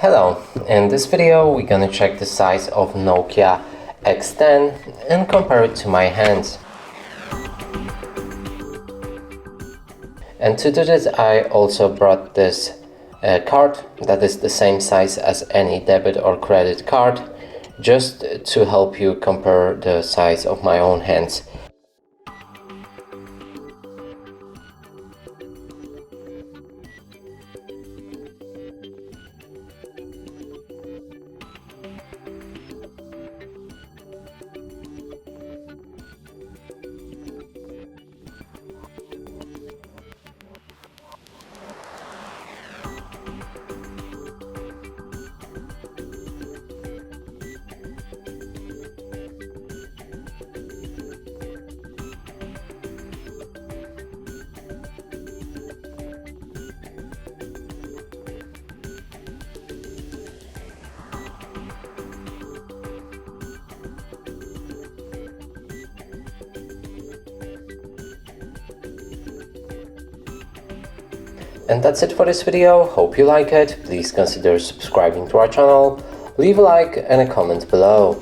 Hello, in this video we're gonna check the size of NOKIA X10 and compare it to my hands. And to do this I also brought this card that is the same size as any debit or credit card, just to help you compare the size of my own hands. And that's it for this video. Hope you like it. Please consider subscribing to our channel, leave a like and a comment below.